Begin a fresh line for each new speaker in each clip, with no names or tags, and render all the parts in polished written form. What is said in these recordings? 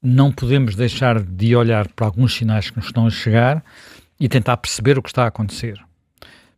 não podemos deixar de olhar para alguns sinais que nos estão a chegar e tentar perceber o que está a acontecer.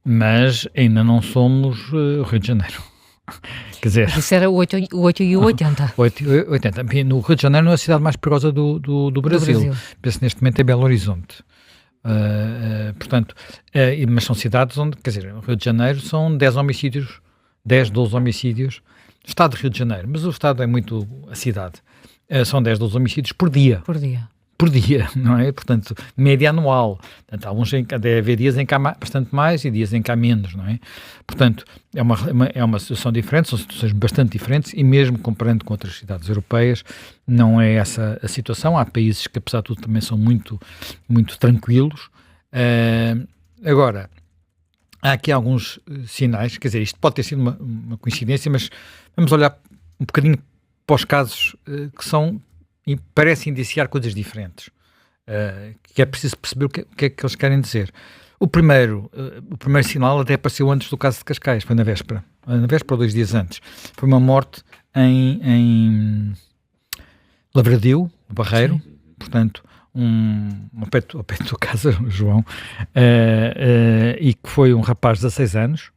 Mas ainda não somos o Rio de Janeiro. Quer dizer,
Isso era o 8 e o 80.
80. No Rio de Janeiro não é a cidade mais perigosa do Brasil. Penso neste momento é Belo Horizonte. Portanto, mas são cidades onde, quer dizer, o Rio de Janeiro são 10 homicídios, 10, 12 homicídios. Estado de Rio de Janeiro, mas o Estado é muito a cidade. São 10, 12 homicídios por dia. Por dia, não é? Portanto, média anual. Portanto, deve haver dias em que há bastante mais e dias em que há menos, não é? Portanto, é uma situação diferente, são situações bastante diferentes e mesmo comparando com outras cidades europeias, não é essa a situação. Há países que, apesar de tudo, também são muito, muito tranquilos. Agora, há aqui alguns sinais, quer dizer, isto pode ter sido uma coincidência, mas vamos olhar um bocadinho para os casos que são e parece indiciar coisas diferentes, que é preciso perceber o que é que eles querem dizer. O primeiro sinal até apareceu antes do caso de Cascais, foi na véspera ou 2 dias antes. Foi uma morte em Lavradio, no Barreiro, sim. Portanto, ao pé da casa, João, e que foi um rapaz de 16 anos,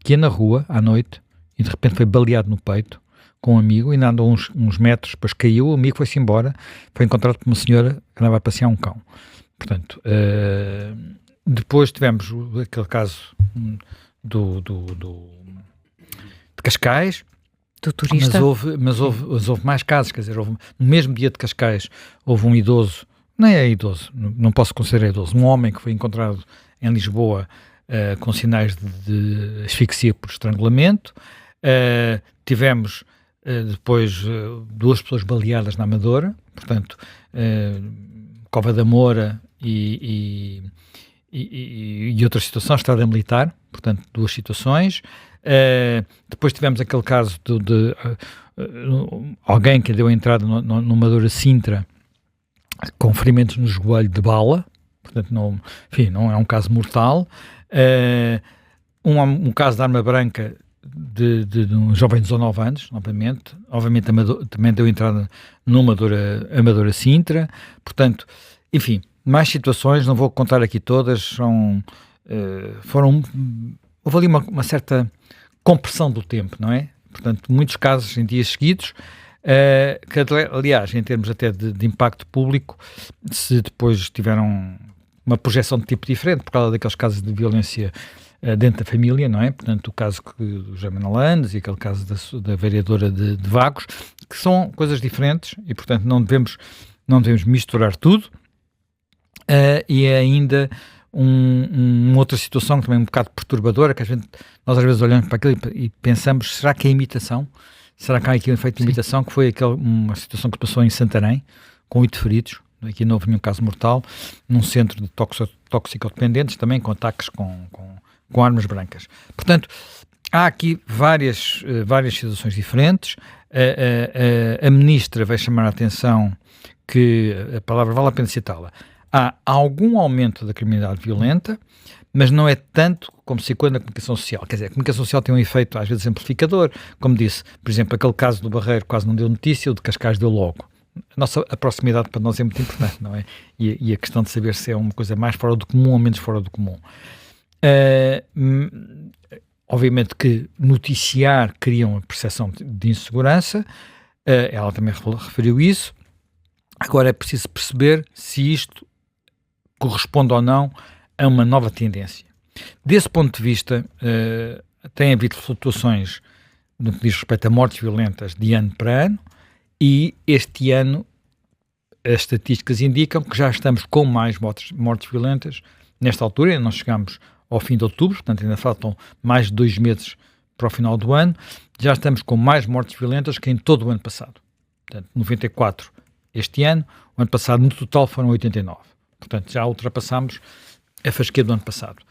que ia na rua, à noite, e de repente foi baleado no peito, com um amigo, ainda andou uns metros, depois caiu, o amigo foi-se embora, foi encontrado por uma senhora que andava a passear um cão. Portanto, depois tivemos aquele caso de Cascais,
do turista.
Mas houve mais casos, quer dizer, no mesmo dia de Cascais, houve um idoso, nem é idoso, não posso considerar idoso, um homem que foi encontrado em Lisboa com sinais de asfixia por estrangulamento. Tivemos depois 2 pessoas baleadas na Amadora, portanto, Cova da Moura e outra situação, Estrada Militar, portanto, 2 situações. Depois tivemos aquele caso de alguém que deu a entrada no Amadora Sintra com ferimentos no joelho de bala, portanto, não é um caso mortal. Um caso de arma branca de um jovem de 19 anos, novamente, obviamente também deu entrada no Amadora Sintra, portanto, enfim, mais situações, não vou contar aqui todas, houve ali uma certa compressão do tempo, não é? Portanto, muitos casos em dias seguidos, que aliás, em termos até de impacto público, se depois tiveram uma projeção de tipo diferente, por causa daqueles casos de violência dentro da família, não é? Portanto, o caso do Germano Landes e aquele caso da vereadora de Vagos, que são coisas diferentes e, portanto, não devemos misturar tudo. E é ainda uma outra situação que também é um bocado perturbadora, que nós às vezes olhamos para aquilo e pensamos, será que é imitação? Será que há aqui um efeito de imitação? Que foi uma situação que passou em Santarém, com 8 feridos, aqui não houve nenhum caso mortal, num centro de toxicodependentes, também com ataques com armas brancas. Portanto, há aqui várias situações diferentes. A ministra vai chamar a atenção que, a palavra vale a pena citá-la, há algum aumento da criminalidade violenta, mas não é tanto como se encontra na comunicação social. Quer dizer, a comunicação social tem um efeito às vezes amplificador, como disse, por exemplo, aquele caso do Barreiro quase não deu notícia, o de Cascais deu logo. A proximidade para nós é muito importante, não é? E a questão de saber se é uma coisa mais fora do comum ou menos fora do comum. Obviamente que noticiar cria uma percepção de insegurança, ela também referiu isso. Agora é preciso perceber se isto corresponde ou não a uma nova tendência. Desse ponto de vista, tem havido flutuações no que diz respeito a mortes violentas de ano para ano, e este ano as estatísticas indicam que já estamos com mais mortes violentas. Nesta altura, nós chegamos ao fim de outubro, portanto ainda faltam mais de 2 meses para o final do ano, já estamos com mais mortes violentas que em todo o ano passado. Portanto, 94 este ano, o ano passado no total foram 89. Portanto, já ultrapassámos a fasquia do ano passado.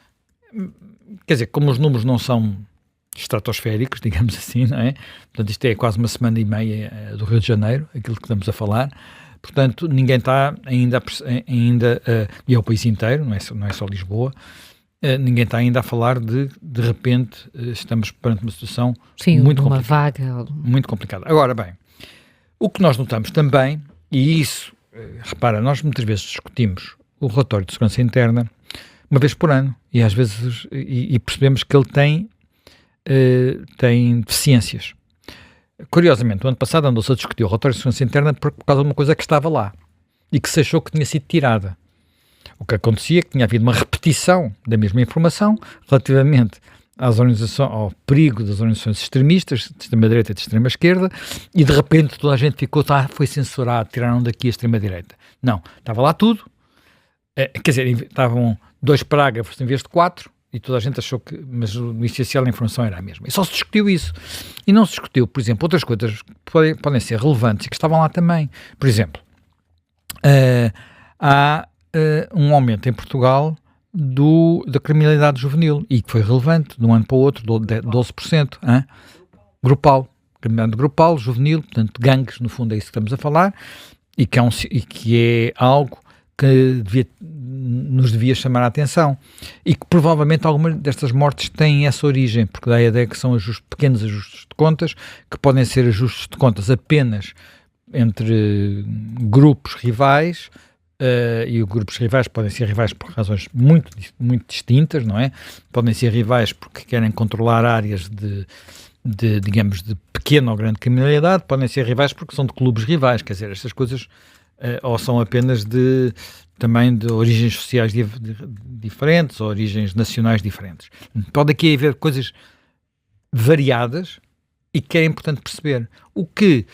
Quer dizer, como os números não são estratosféricos, digamos assim, não é? Portanto, isto é quase uma semana e meia do Rio de Janeiro, aquilo que estamos a falar. Portanto, ninguém está ainda e é o país inteiro, não é só Lisboa, ninguém está ainda a falar de repente, estamos perante uma situação muito complicada.
Vaga.
Muito complicada. Agora, bem, o que nós notamos também, e isso repara, nós muitas vezes discutimos o relatório de segurança interna uma vez por ano e às vezes percebemos que ele tem deficiências. Curiosamente, o ano passado andou-se a discutir o relatório de segurança interna por causa de uma coisa que estava lá e que se achou que tinha sido tirada. O que acontecia é que tinha havido uma repetição da mesma informação relativamente ao perigo das organizações extremistas, de extrema-direita e de extrema-esquerda, e de repente toda a gente foi censurado, tiraram daqui a extrema-direita. Não, estava lá tudo. Quer dizer, estavam 2 parágrafos em vez de 4, e toda a gente achou que, mas o essencial da informação era a mesma. E só se discutiu isso. E não se discutiu, por exemplo, outras coisas que podem ser relevantes e que estavam lá também. Por exemplo, há um aumento em Portugal da criminalidade juvenil, e que foi relevante de um ano para o outro, 12%. Grupal, criminalidade grupal, juvenil, portanto, gangues, no fundo é isso que estamos a falar, e que é algo que nos devia chamar a atenção, e que provavelmente algumas destas mortes têm essa origem, porque dá a ideia que são pequenos ajustes de contas, que podem ser ajustes de contas apenas entre grupos rivais, e os grupos rivais podem ser rivais por razões muito, muito distintas, não é? Podem ser rivais porque querem controlar áreas digamos, de pequena ou grande criminalidade, podem ser rivais porque são de clubes rivais, quer dizer, estas coisas ou são apenas também de origens sociais diferentes ou origens nacionais diferentes. Pode aqui haver coisas variadas e que é importante perceber. O que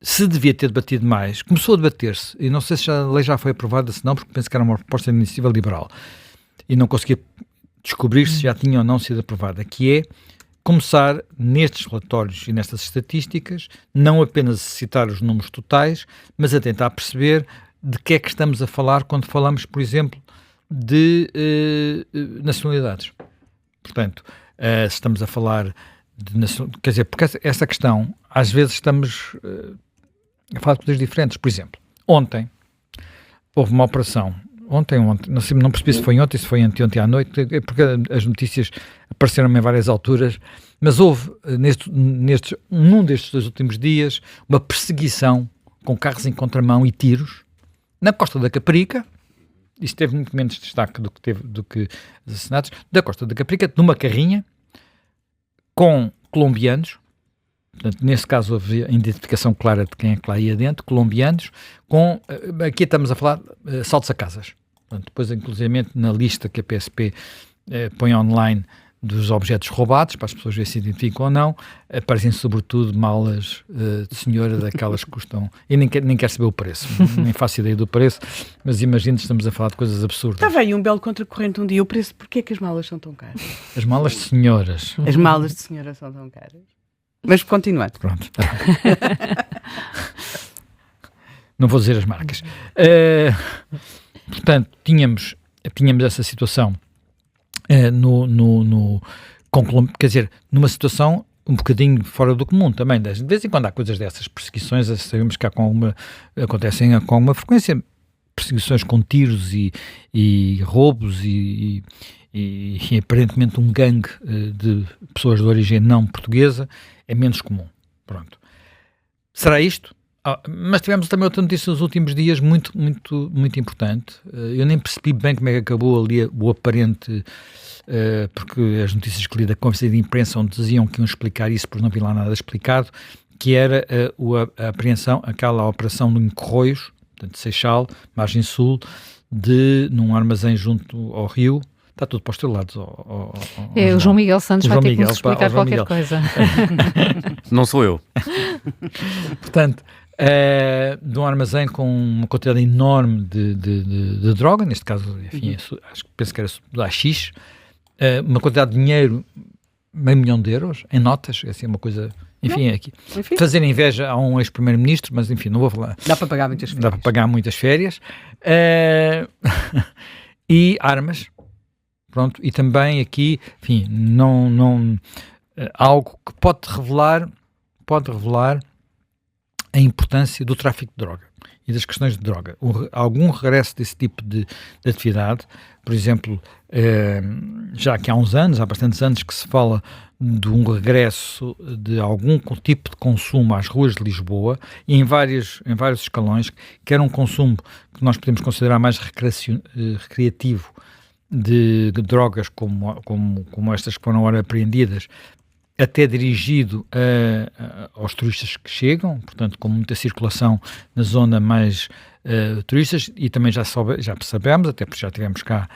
se devia ter debatido mais, começou a debater-se, e não sei se a lei já foi aprovada, se não, porque penso que era uma proposta de iniciativa liberal, e não conseguia descobrir se já tinha ou não sido aprovada, que é começar nestes relatórios e nestas estatísticas, não apenas a citar os números totais, mas a tentar perceber de que é que estamos a falar quando falamos, por exemplo, de nacionalidades. Portanto, se estamos a falar de nacionalidades, quer dizer, porque essa questão, às vezes estamos a falar de coisas diferentes. Por exemplo, ontem houve uma operação, ontem, não percebi se foi ontem, se foi anteontem à noite, porque as notícias apareceram em várias alturas, mas houve num destes 2 últimos dias uma perseguição com carros em contramão e tiros na Costa da Caparica. Isto teve muito menos destaque do que os assassinatos, da Costa da Caparica, numa carrinha com colombianos. Portanto, nesse caso houve a identificação clara de quem é que lá ia dentro, colombianos, aqui estamos a falar assaltos a casas. Portanto, depois, inclusivamente, na lista que a PSP põe online dos objetos roubados, para as pessoas verem se identificam ou não, aparecem sobretudo malas de senhora, daquelas que custam, e nem quero saber o preço, nem faço ideia do preço, mas imagino que estamos a falar de coisas absurdas.
Estava aí um belo contracorrente um dia, o preço, porquê é que as malas são tão caras?
As malas de senhoras.
As malas de senhora são tão caras. Mas continuando.
Pronto. Não vou dizer as marcas. Portanto, tínhamos essa situação quer dizer, numa situação um bocadinho fora do comum também. De vez em quando há coisas dessas, perseguições, sabemos que acontecem com alguma frequência, perseguições com tiros e roubos e aparentemente um gangue de pessoas de origem não portuguesa é menos comum. Pronto. Será isto? Mas tivemos também outra notícia nos últimos dias muito, muito, muito importante. Eu nem percebi bem como é que acabou ali o aparente, porque as notícias que li da conferência de imprensa onde diziam que iam explicar isso, porque não vi lá nada explicado, que era a apreensão, aquela operação no Corroios, portanto Seixal, margem sul, num armazém junto ao rio. Está tudo para os teus lados.
O João Miguel Santos vai ter que nos explicar qualquer coisa.
Não sou eu.
Portanto, de um armazém com uma quantidade enorme de droga, neste caso, enfim, penso que era da AX, uma quantidade de dinheiro, €500 mil em notas, assim, uma coisa, enfim, aqui. Fazer inveja a um ex-primeiro-ministro, mas enfim, não vou falar.
Dá para pagar muitas férias.
Dá para pagar muitas férias. E armas. Pronto, e também aqui, enfim, algo que pode revelar a importância do tráfico de droga e das questões de droga. Algum regresso desse tipo de atividade, por exemplo, já que há bastantes anos que se fala de um regresso de algum tipo de consumo às ruas de Lisboa e em vários escalões, que era um consumo que nós podemos considerar mais recreativo de drogas como estas que foram agora apreendidas, até dirigido aos turistas que chegam, portanto com muita circulação na zona mais turistas, e também já sabemos, até porque já tivemos cá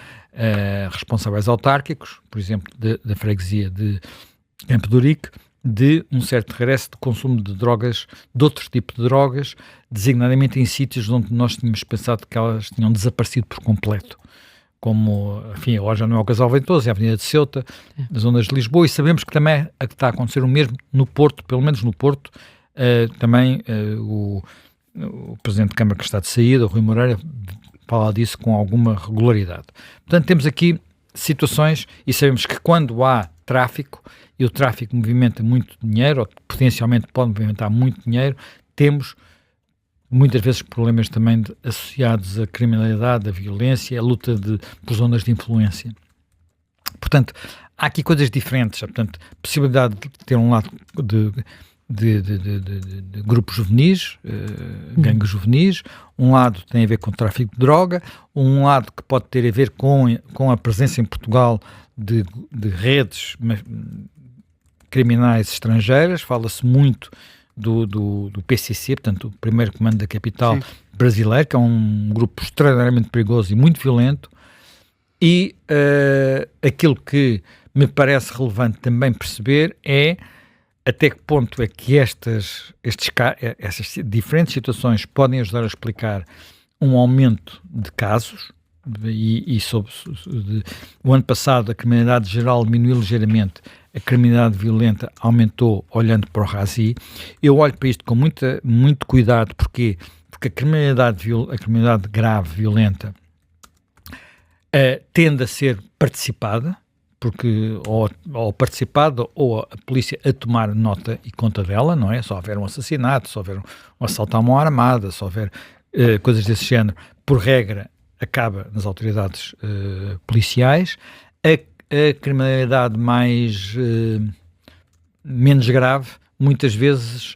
responsáveis autárquicos, por exemplo, da freguesia de Campo de Ourique, de um certo regresso de consumo de drogas, de outro tipo de drogas, designadamente em sítios onde nós tínhamos pensado que elas tinham desaparecido por completo, como, enfim, agora já não é o Casal Ventoso, é a Avenida de Ceuta, nas zonas de Lisboa, e sabemos que também está a acontecer o mesmo no Porto, pelo menos no Porto, também o Presidente de Câmara que está de saída, o Rui Moreira, fala disso com alguma regularidade. Portanto, temos aqui situações, e sabemos que quando há tráfico, e o tráfico movimenta muito dinheiro, ou potencialmente pode movimentar muito dinheiro, temos muitas vezes problemas também associados à criminalidade, à violência, à luta por zonas de influência. Portanto, há aqui coisas diferentes. Portanto, possibilidade de ter um lado de grupos juvenis, gangues juvenis, um lado tem a ver com o tráfico de droga, um lado que pode ter a ver com a presença em Portugal de redes criminais estrangeiras. Fala-se muito do PCC, portanto, o primeiro comando da capital brasileiro, que é um grupo extraordinariamente perigoso e muito violento, e aquilo que me parece relevante também perceber é até que ponto é que essas diferentes situações podem ajudar a explicar um aumento de casos, o ano passado a criminalidade geral diminuiu ligeiramente, a criminalidade violenta aumentou olhando para o RASI. Eu olho para isto com muito cuidado, porque a criminalidade grave, violenta, tende a ser participada, porque ou participada ou a polícia a tomar nota e conta dela, não é? Se houver um assassinato, se houver um assalto à mão armada, se houver coisas desse género, por regra, acaba nas autoridades policiais. A criminalidade menos grave, muitas vezes,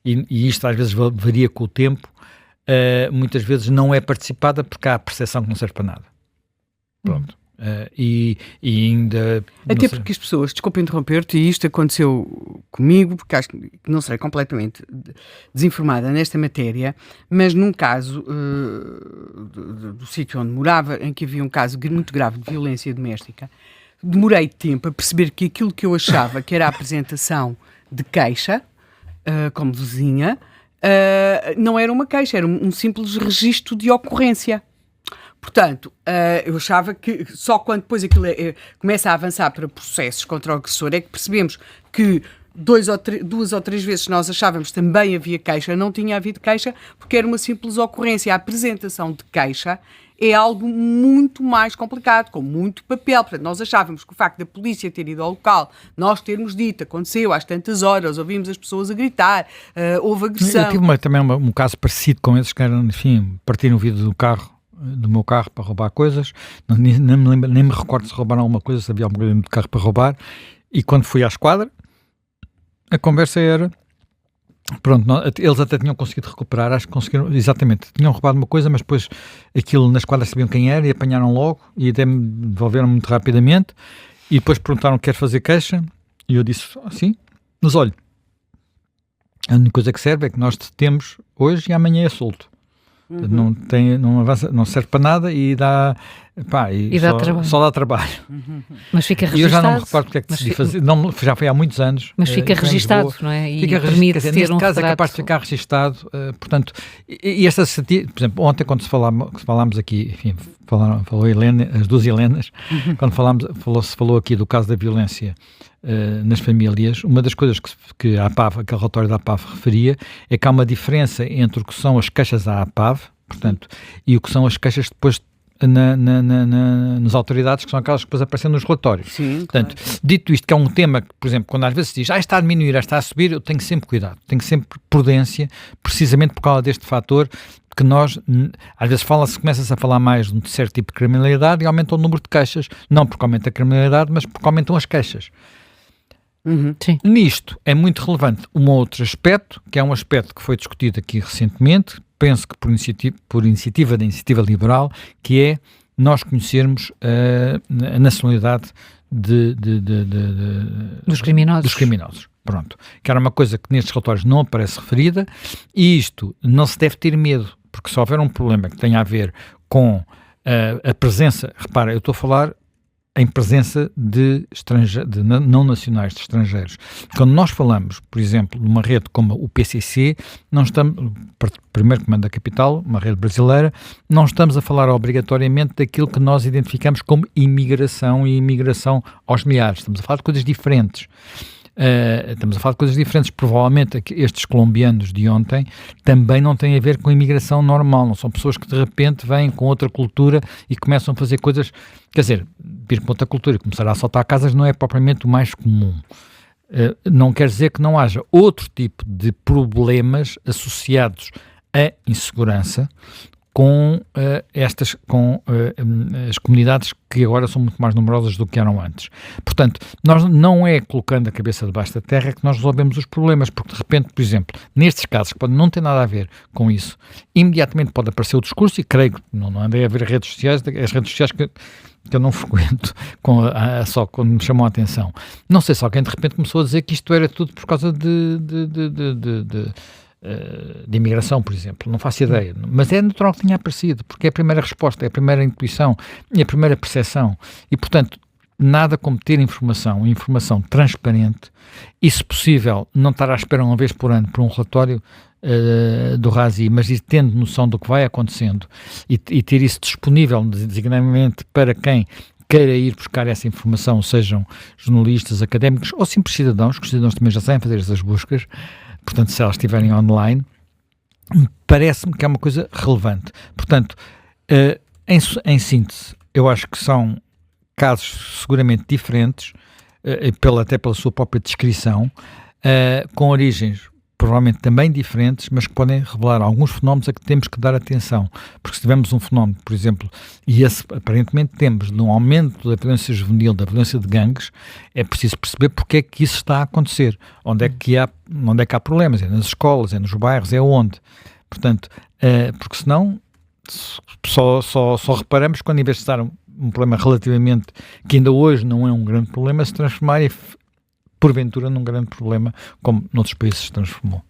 e isto às vezes varia com o tempo, muitas vezes não é participada porque há a percepção que não serve para nada. Pronto. E ainda...
Até porque as pessoas, desculpa interromper-te, e isto aconteceu comigo, porque acho que não serei completamente desinformada nesta matéria, mas num caso do sítio onde morava, em que havia um caso muito grave de violência doméstica, demorei tempo a perceber que aquilo que eu achava que era a apresentação de queixa, como vizinha, não era uma queixa, era um simples registro de ocorrência. Portanto, eu achava que só quando depois aquilo começa a avançar para processos contra o agressor é que percebemos que duas ou três vezes nós achávamos que também havia queixa, não tinha havido queixa, porque era uma simples ocorrência. A apresentação de queixa é algo muito mais complicado, com muito papel. Portanto, nós achávamos que o facto da polícia ter ido ao local, nós termos dito, aconteceu às tantas horas, ouvimos as pessoas a gritar, houve agressão.
Eu tive também um caso parecido com esses, que eram, enfim, partiram o vidro do meu carro para roubar coisas, nem me recordo se roubaram alguma coisa, se havia alguma coisa de carro para roubar, e quando fui à esquadra, a conversa era, pronto, eles até tinham conseguido recuperar, acho que conseguiram, exatamente, tinham roubado uma coisa, mas depois aquilo na esquadra sabiam quem era e apanharam logo, e até me devolveram muito rapidamente, e depois perguntaram: quer fazer queixa? E eu disse: sim, mas olha, a única coisa que serve é que nós temos hoje e amanhã é solto. Não avança, não serve para nada e dá só dá trabalho.
Mas fica registado.
E eu já não me recordo porque é que decidi fazer, já foi há muitos anos.
Mas fica registado, não é? E permite ter
neste
um
caso
retrato.
é capaz de ficar registado, portanto, e esta, por exemplo, ontem quando falámos aqui, enfim, falou a Helena, as duas Helenas, quando se falou aqui do caso da violência nas famílias, uma das coisas que a APAV, aquele relatório da APAV referia, é que há uma diferença entre o que são as queixas à APAV, portanto, e o que são as queixas depois nas autoridades, que são aquelas que depois aparecem nos relatórios.
Sim,
portanto,
claro.
Dito isto, que é um tema que, por exemplo, quando às vezes se diz está a diminuir, está a subir, eu tenho sempre cuidado, tenho sempre prudência, precisamente por causa deste fator, que nós, às vezes começa-se a falar mais de um certo tipo de criminalidade e aumenta o número de queixas, não porque aumenta a criminalidade, mas porque aumentam as queixas.
Sim.
Nisto é muito relevante um outro aspecto, que é um aspecto que foi discutido aqui recentemente, penso que por iniciativa da Iniciativa Liberal, que é nós conhecermos a nacionalidade
dos
criminosos. Pronto. Que era uma coisa que nestes relatórios não aparece referida, e isto não se deve ter medo, porque se houver um problema que tenha a ver com a presença, repara, eu estou a falar em presença de não nacionais, de estrangeiros. Quando nós falamos, por exemplo, de uma rede como o PCC, não estamos, primeiro comando da capital, uma rede brasileira, não estamos a falar obrigatoriamente daquilo que nós identificamos como imigração e imigração aos milhares. Estamos a falar de coisas diferentes. Provavelmente estes colombianos de ontem também não têm a ver com a imigração normal, não são pessoas que de repente vêm com outra cultura e começam a fazer coisas, quer dizer, vir com outra cultura e começar a assaltar casas não é propriamente o mais comum. Não quer dizer que não haja outro tipo de problemas associados à insegurança com as comunidades que agora são muito mais numerosas do que eram antes. Portanto, nós não é colocando a cabeça debaixo da terra que nós resolvemos os problemas, porque de repente, por exemplo, nestes casos que podem não ter nada a ver com isso, imediatamente pode aparecer o discurso, e creio que não andei a ver as redes sociais que eu não frequento só quando me chamam a atenção. Não sei se alguém de repente começou a dizer que isto era tudo por causa de imigração, por exemplo, não faço ideia, mas é natural que tenha aparecido, porque é a primeira resposta, é a primeira intuição, é a primeira percepção, e portanto nada como ter informação transparente, e se possível não estar à espera uma vez por ano por um relatório do RASI, mas ir tendo noção do que vai acontecendo e ter isso disponível designadamente para quem queira ir buscar essa informação, sejam jornalistas, académicos ou simples cidadãos, que os cidadãos também já sabem fazer essas buscas. Portanto, se elas estiverem online, parece-me que é uma coisa relevante. Portanto, em síntese, eu acho que são casos seguramente diferentes, até pela sua própria descrição, com origens provavelmente também diferentes, mas que podem revelar alguns fenómenos a que temos que dar atenção. Porque se tivermos um fenómeno, por exemplo, e esse aparentemente temos de um aumento da violência juvenil, da violência de gangues, é preciso perceber porque é que isso está a acontecer. Onde é que há problemas? É nas escolas, é nos bairros, é onde? Portanto, porque senão só reparamos quando, em vez de estar um problema relativamente, que ainda hoje não é um grande problema, se transformar porventura num grande problema, como noutros países se transformou.